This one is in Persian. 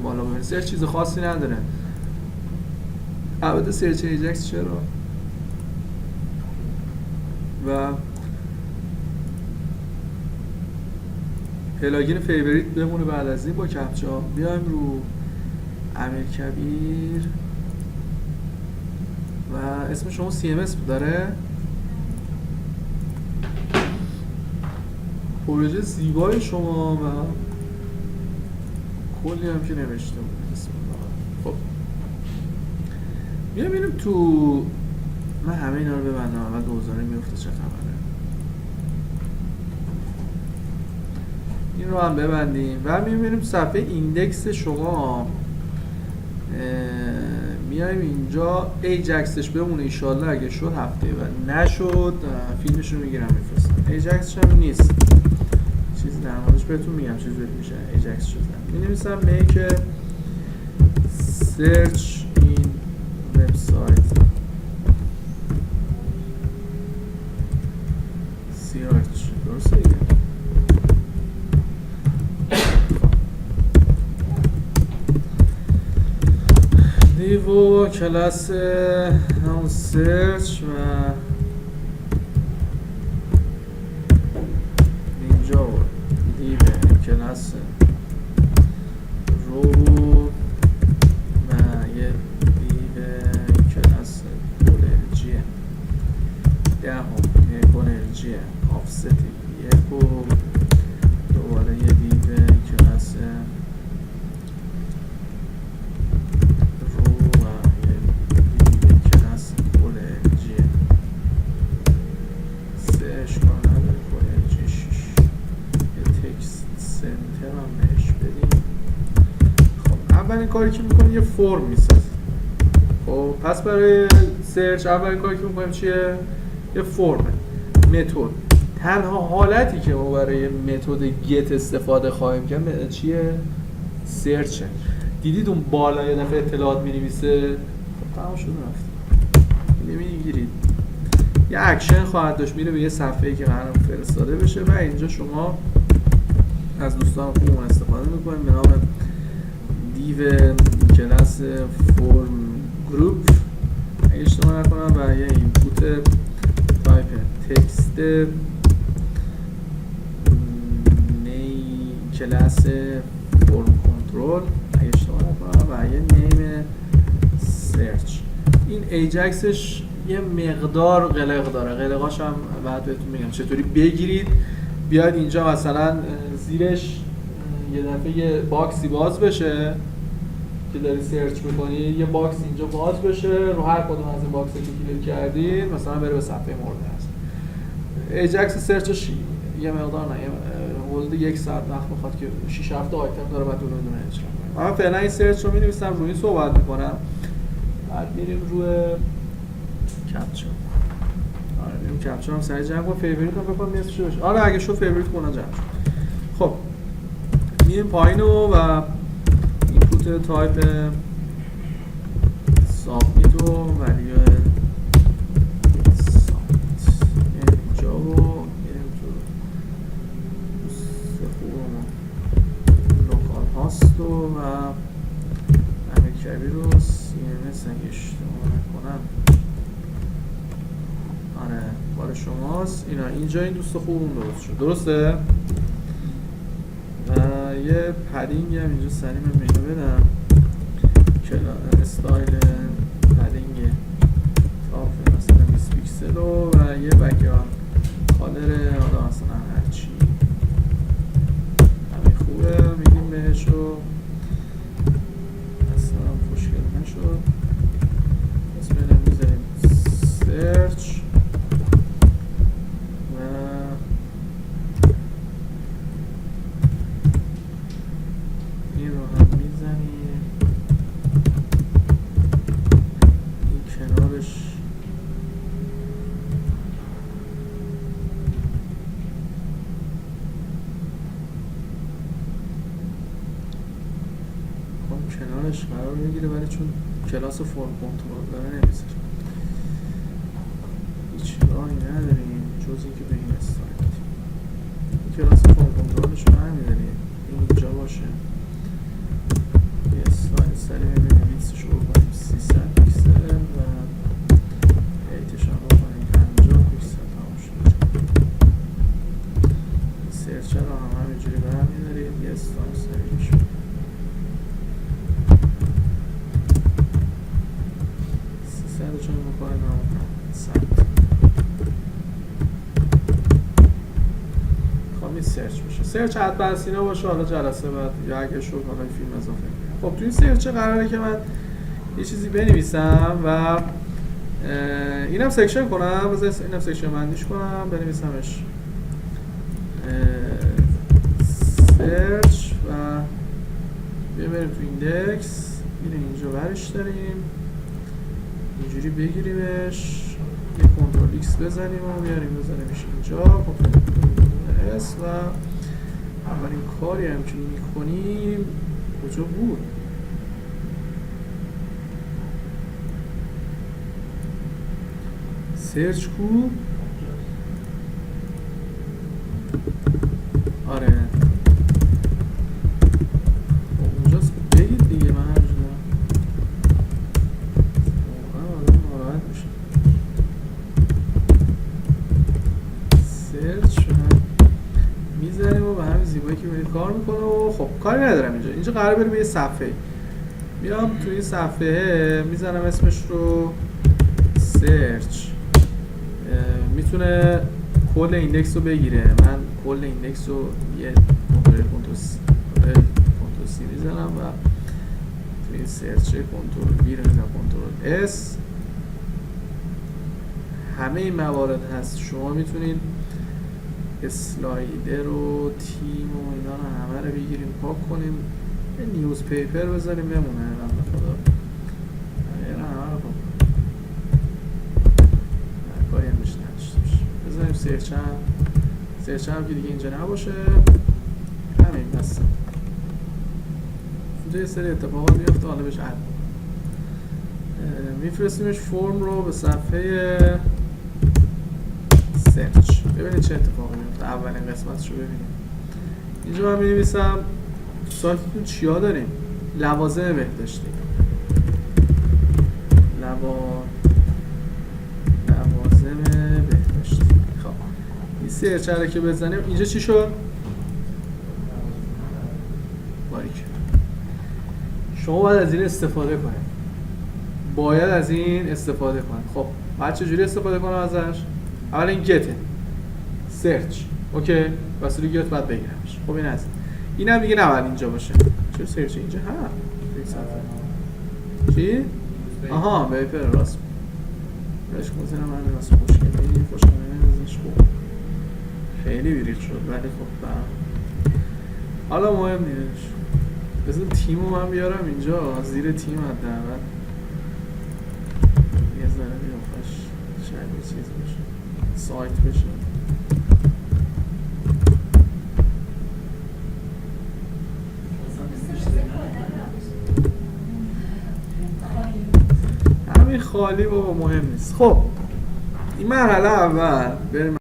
بالا ببینید. سرچ چیز خاصی نداره. البته سرچ ایجکس چرا؟ و پلاگین فیوریت بمونه بعد از این با کپچا. بیایم رو امیرکبیر و اسم شما CMS داره. پروژه زیبای شما و کلی هم که نوشته بود. بسم الله. خب بیایم ببینیم تو، من همه اینا رو ببندم اول دوزاره میفته چه خبره. این رو هم ببندیم و میبینیم صفحه ایندکس شما. میایم اینجا ایجکسش بمونه ایشالله، اگه شد هفته و نشد فیلمش رو میگیرم میفرستم. ایجکسش هم نیست چیزی در موردش بهتون میگم چیزی میشه. ایجکس شده مینویسم make search in website search درسته دیگه. دیو کلاس همون سرچ و اینجا و دیو کلاس رو و یه دیو کلاس گلرجیه 10 یه گلرجیه آفست 1 و دوباره یه دیو کلاس اولین کاری که میکنیم یه فرم میسازیم. خب پس برای سرچ اولین کاری که میکنیم چیه؟ یه فرمه. متد. تنها حالتی که ما برای متد گت استفاده خواهیم کرد چیه؟ سرچه. دیدید اون بالا یه دفعه اطلاعات مینویسه؟ خب تمام شد رفت. نمیگیرید. یه اکشن خواهد داشت، میره به یه صفحه‌ای که قراره فرستاده بشه و اینجا شما از دوستان خوبمون استفاده میکنیم به نام دیو کلاس فرم گروپ اگه اشتباه نکنم و یه اینپوت تایپ تکست نی کلاس فرم کنترل اگه اشتباه نکنم و یه نیم سرچ. این ایجکسش یه مقدار قلق داره، قلقاش هم بعد بهتون میگم چطوری بگیرید. بیاید اینجا مثلا زیرش یه دفعه یه باکسی باز بشه که داری سرچ میکنی، یه باکس اینجا باز بشه، رو هر کدوم از این باکس که کلیک کردید مثلا بره به صفحه مورد هست. ایجکس سرچش یه مقدار نه، حدود 1 ساعت وقت میخواد که 6 7 آیتم داره بعد دونه دونه اجرا کنم. من فعلا این سرچ رو می‌نویسم، روی این صحبت میکنم، بعد میریم روی کپچا. آره میریم کپچا هم سریع جمع کنم. فیوریت هم بکنم نصفش بشه. آره اگه شو فیوریت کنم جمع شد. خب میریم پایینو و اینپوت تایپ سابمیت و ولی سابمیت اینجا و میریم تو لوکال هاست و امیرکبیر رو CMS اگه اشتباه نکنم آره بار شماست. اینا اینجا این دوست خوبمون درست شد. درسته؟ یه پدینگ هم اینجا سریع من اینو بدم استایل پدینگ تاپ مثلا 20 پیکسل و یه بک‌گراند کالر حالا مثلا هرچی همین خوبه میگیم بهش و اصلا خوشگل نشد. اسم اینم میذاریم سرچ کنارش قرار میگیره ولی چون کلاس فرم کنترل داره نمیذاره. هیچ راهی نداریم جز اینکه به این استارت بدیم. کلاس فرم کنترلش رو همین داریم اینجا باشه. یه سریع ببینیم ویتسش رو بکنیم 300 پیکسل و هیتش هم بکنیم 50 پیکسل تمام شد. سرچ رو هم همینجوری برمیداریم یه استان سریع میشه 300 چون بکنیم 100. خب این سرچ میشه. سرچ حد بسینه باشه، حالا جلسه بعد یا اگه شد حالا فیلم اضافه کنیم. خب تو این سرچ قراره که من یه چیزی بنویسم و اینم سکشن کنم. بذار اینم سکشن بندیش کنم، بنویسمش سرچ و بریم تو ایندکس، میریم اینجا برش داریم اینجوری بگیریمش، یه کنترل ایکس بزنیم و بیاریم بزنیمش اینجا، کنترل اس و اولین کاری هم که میکنیم کجا بود؟ سرچ کو؟ آره اونجاست که بگید دیگه، من همجوری واقعا آدم ناراحت میشه. سرچ میزنیم و به همین زیبایی که برید کار میکنه و خب کاری ندارم اینجا قرار بریم به یه صفحه، میام توی این صفحه میزنم اسمش رو سرچ، میتونه کل ایندکس رو بگیره. من کل ایندکس رو یه کنترل سی میزنم و توی این سرچ کنترل بی رو میزنم کنترل اس، همه این موارد هست. شما میتونید اسلایدر و تیم و اینا رو همه رو بگیریم پاک کنیم، یه نیوز پیپر بذاریم بمونه بنده خدا، همه رو پاک کاری هم بشه نداشته باشه. بذاریم سرچ هم که دیگه اینجا نباشه، همین بسته. اینجا یه سری اتفاقات میفته، حالا بهش اد میفرستیمش فرم رو به صفحه سرچ، ببینید چه اتفاقی میفته. اولین قسمتش رو ببینید. اینجا من می‌نویسم تو سایتتون چیا داریم؟ لوازم بهداشتی. لوازم بهداشتی. خب این سرچ رو که بزنیم اینجا چی شد؟ باریک. شما باید از این استفاده کنید. خب بعد چجوری استفاده کنم ازش؟ اول این گته سرچ اوکی، واسه گت بعد بگیرمش. خب این هست. اینم دیگه نباید اینجا باشه. چرا سرچ اینجا چی؟ آها پیپر راست بهش گذارم من راست خوشگلی ازش خوب خیلی بیریخ شد ولی خب حالا مهم نیست. بذار تیمو من بیارم اینجا زیر تیم حداقل یه ذره بیافتش شاید یه چیز بشه سایت بشه. همین خالی بابا مهم نیست. خب این مرحله اول بریم